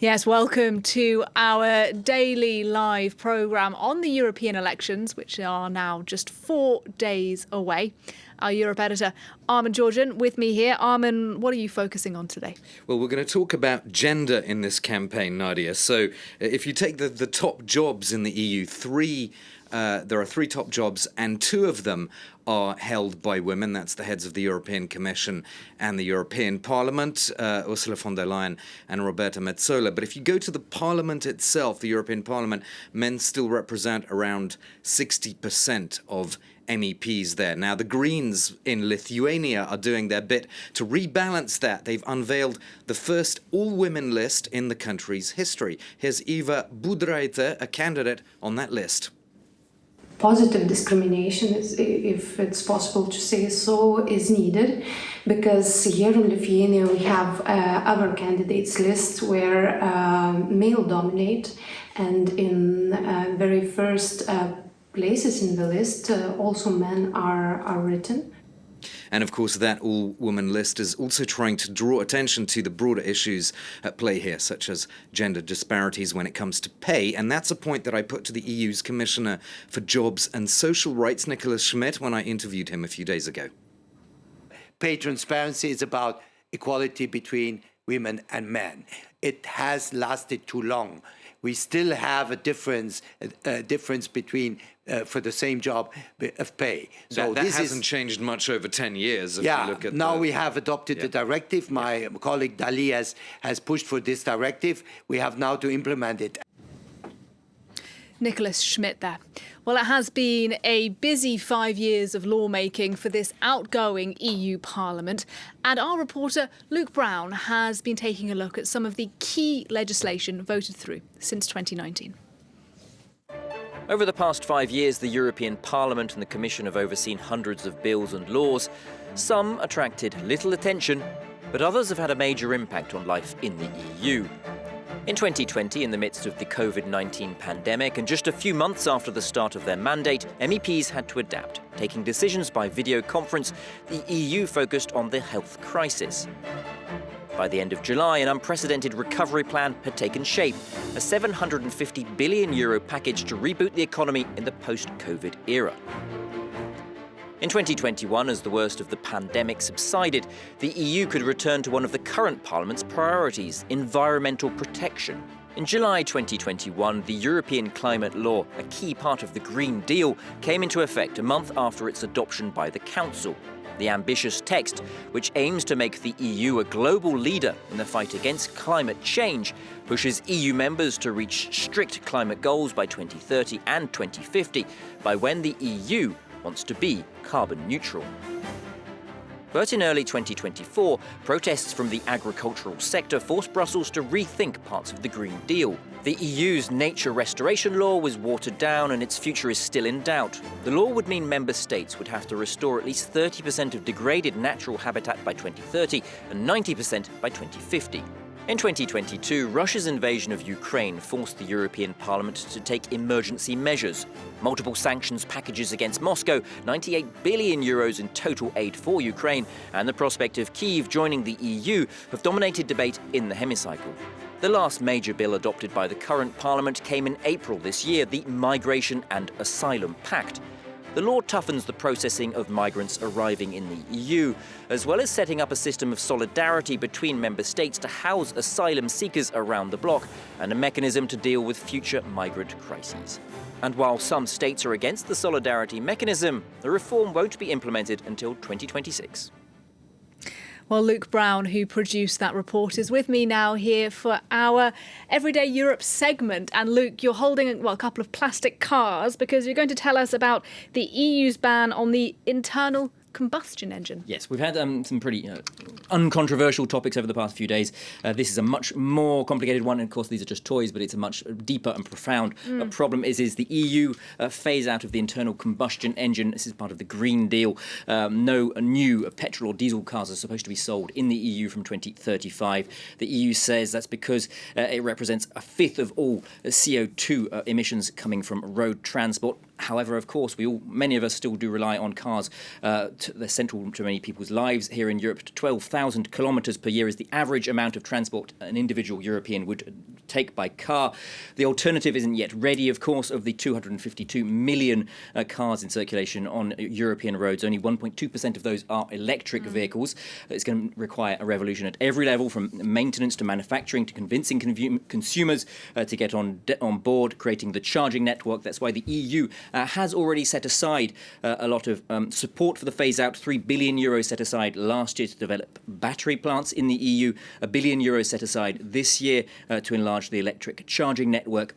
Yes, welcome to our daily live programme on the European elections, which are now just 4 days away. Our Europe editor, Armin Georgian, with me here. Armin, what are you focusing on today? Well, we're going to talk about gender in this campaign, Nadia. So if you take the top jobs in the EU, there are 3 top jobs, and 2 of them are held by women. That's the heads of the European Commission and the European Parliament, Ursula von der Leyen and Roberta Metsola. But if you go to the Parliament itself, the European Parliament, men still represent around 60% of MEPs there. Now, the Greens in Lithuania are doing their bit to rebalance that. They've unveiled the first all-women list in the country's history. Here's Eva Budraite, a candidate on that list. Positive discrimination, if it's possible to say so, is needed, because here in Lithuania we have other candidates lists where male dominate, and in very first places in the list also men are written. And of course, that all-woman list is also trying to draw attention to the broader issues at play here, such as gender disparities when it comes to pay. And that's a point that I put to the EU's Commissioner for Jobs and Social Rights, Nicholas Schmit, when I interviewed him a few days ago. Pay transparency is about equality between women and men. It has lasted too long. We still have a difference between for the same job of pay. So that hasn't changed much over 10 years. If yeah, you look at now we have adopted the directive. My colleague Dali has pushed for this directive. We have now to implement it. Nicholas Schmit there. Well, it has been a busy 5 years of lawmaking for this outgoing EU Parliament, and our reporter Luke Brown has been taking a look at some of the key legislation voted through since 2019. Over the past 5 years, the European Parliament and the Commission have overseen hundreds of bills and laws. Some attracted little attention, but others have had a major impact on life in the EU. In 2020, in the midst of the COVID-19 pandemic, and just a few months after the start of their mandate, MEPs had to adapt. Taking decisions by video conference, the EU focused on the health crisis. By the end of July, an unprecedented recovery plan had taken shape, a €750 billion package to reboot the economy in the post-COVID era. In 2021, as the worst of the pandemic subsided, the EU could return to one of the current Parliament's priorities, environmental protection. In July 2021, the European climate law, a key part of the Green Deal, came into effect a month after its adoption by the Council. The ambitious text, which aims to make the EU a global leader in the fight against climate change, pushes EU members to reach strict climate goals by 2030 and 2050, by when the EU wants to be carbon neutral. But in early 2024, protests from the agricultural sector forced Brussels to rethink parts of the Green Deal. The EU's nature restoration law was watered down and its future is still in doubt. The law would mean member states would have to restore at least 30% of degraded natural habitat by 2030 and 90% by 2050. In 2022, Russia's invasion of Ukraine forced the European Parliament to take emergency measures. Multiple sanctions packages against Moscow, €98 billion in total aid for Ukraine, and the prospect of Kyiv joining the EU have dominated debate in the hemicycle. The last major bill adopted by the current Parliament came in April this year, the Migration and Asylum Pact. The law toughens the processing of migrants arriving in the EU, as well as setting up a system of solidarity between member states to house asylum seekers around the bloc and a mechanism to deal with future migrant crises. And while some states are against the solidarity mechanism, the reform won't be implemented until 2026. Well, Luke Brown, who produced that report, is with me now here for our Everyday Europe segment. And Luke, you're holding a couple of plastic cars because you're going to tell us about the EU's ban on the internal combustion engine. Yes, we've had some pretty uncontroversial topics over the past few days. This is a much more complicated one. And of course, these are just toys, but it's a much deeper and profound problem. Is the EU phase out of the internal combustion engine. This is part of the Green Deal. No new petrol or diesel cars are supposed to be sold in the EU from 2035. The EU says that's because it represents a fifth of all CO2 emissions coming from road transport. However, of course, many of us still do rely on cars. They're central to many people's lives here in Europe. 12,000 kilometres per year is the average amount of transport an individual European would take by car. The alternative isn't yet ready, of course. Of the 252 million cars in circulation on European roads, only 1.2% of those are electric vehicles. It's going to require a revolution at every level, from maintenance to manufacturing to convincing consumers to get on board, creating the charging network. That's why the EU has already set aside a lot of support for the phase-out. 3 billion euros set aside last year to develop battery plants in the EU. €1 billion set aside this year to enlarge the electric charging network.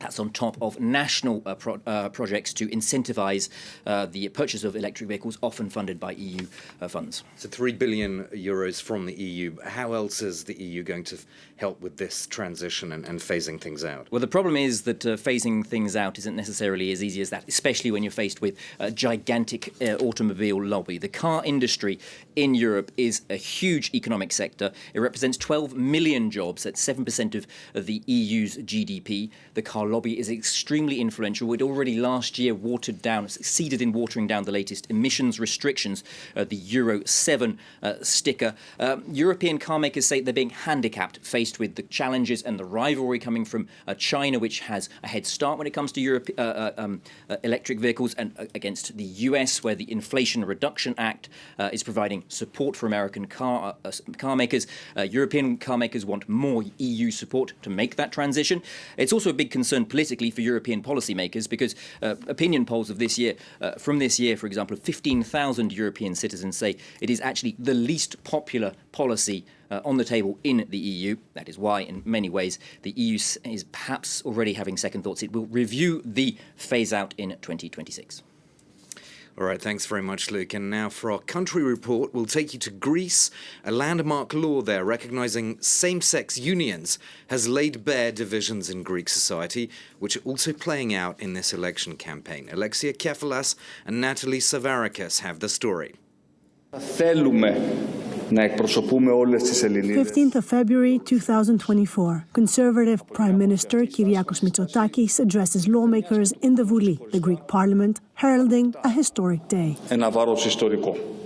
That's on top of national projects to incentivise the purchase of electric vehicles, often funded by EU funds. So €3 billion from the EU. How else is the EU going to help with this transition and phasing things out? Well, the problem is that phasing things out isn't necessarily as easy as that, especially when you're faced with a gigantic automobile lobby. The car industry in Europe is a huge economic sector. It represents 12 million jobs. That's 7% of the EU's GDP. The car lobby is extremely influential. It already last year succeeded in watering down the latest emissions restrictions, the Euro 7 sticker. European car makers say they're being handicapped, faced with the challenges and the rivalry coming from China, which has a head start when it comes to electric vehicles, and against the US, where the Inflation Reduction Act is providing support for American car makers. European car makers want more EU support to make that transition. It's also a big concern politically for European policymakers, because opinion polls of this year, for example, 15,000 European citizens say it is actually the least popular policy on the table in the EU. That is why, in many ways, the EU is perhaps already having second thoughts. It will review the phase-out in 2026. All right, thanks very much, Luke. And now for our country report, we'll take you to Greece. A landmark law there recognising same-sex unions has laid bare divisions in Greek society, which are also playing out in this election campaign. Alexia Kefalas and Natalie Savarakis have the story. 15th of February 2024, Conservative Prime Minister Kyriakos Mitsotakis addresses lawmakers in the Vouli, the Greek parliament, heralding a historic day.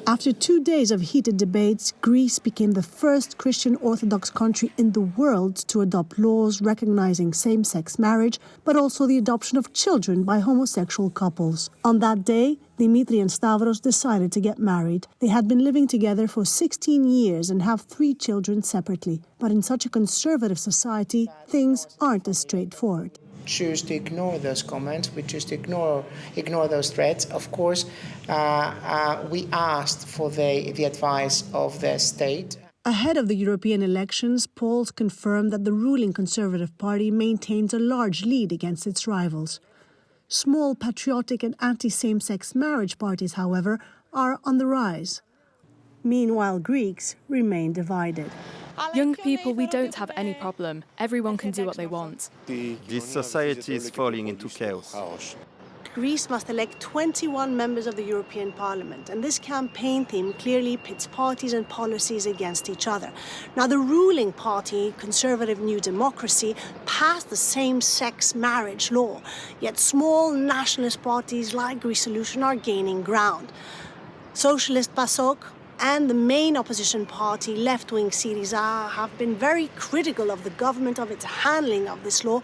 After 2 days of heated debates, Greece became the first Christian Orthodox country in the world to adopt laws recognizing same-sex marriage, but also the adoption of children by homosexual couples. On that day, Dimitri and Stavros decided to get married. They had been living together for 16 years and have 3 children separately. But in such a conservative society, things aren't as straightforward. Choose to ignore those comments, we choose to ignore those threats. Of course, we asked for the advice of the state. Ahead of the European elections, polls confirmed that the ruling Conservative Party maintains a large lead against its rivals. Small patriotic and anti-same-sex marriage parties, however, are on the rise. Meanwhile, Greeks remain divided. Young people, we don't have any problem. Everyone can do what they want. This society is falling into chaos. Greece must elect 21 members of the European Parliament, and this campaign theme clearly pits parties and policies against each other. Now, the ruling party, Conservative New Democracy, passed the same-sex marriage law, yet small nationalist parties like Greece Solution are gaining ground. Socialist PASOK and the main opposition party, left-wing Syriza, have been very critical of the government of its handling of this law,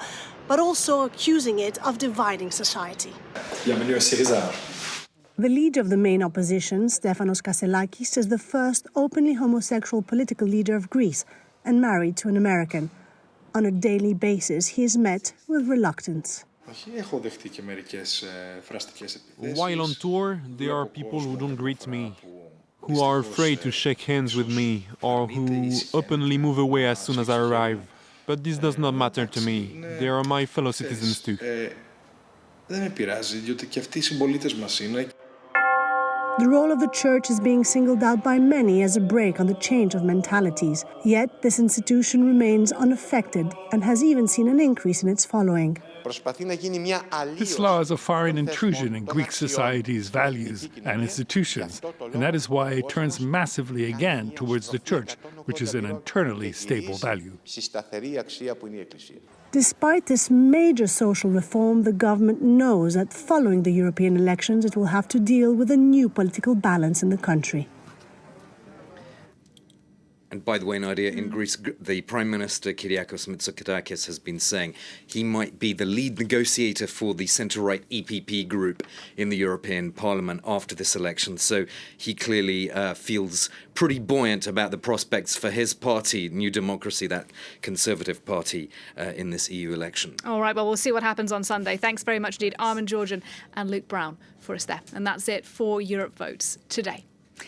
but also accusing it of dividing society. The leader of the main opposition, Stefanos Kasselakis, is the first openly homosexual political leader of Greece and married to an American. On a daily basis, he is met with reluctance. While on tour, there are people who don't greet me, who are afraid to shake hands with me, or who openly move away as soon as I arrive. But this does not matter to me. They are my fellow citizens too. The role of the church is being singled out by many as a break on the change of mentalities. Yet this institution remains unaffected and has even seen an increase in its following. This law is a foreign intrusion in Greek society's values and institutions, and that is why it turns massively again towards the church, which is an internally stable value. Despite this major social reform, the government knows that following the European elections, it will have to deal with a new political balance in the country. And by the way, Nadia, in Greece, the Prime Minister Kyriakos Mitsotakis has been saying he might be the lead negotiator for the centre-right EPP group in the European Parliament after this election. So he clearly feels pretty buoyant about the prospects for his party, New Democracy, that Conservative party, in this EU election. All right, well, we'll see what happens on Sunday. Thanks very much indeed, Armin Georgian and Luke Brown for us there. And that's it for Europe Votes today.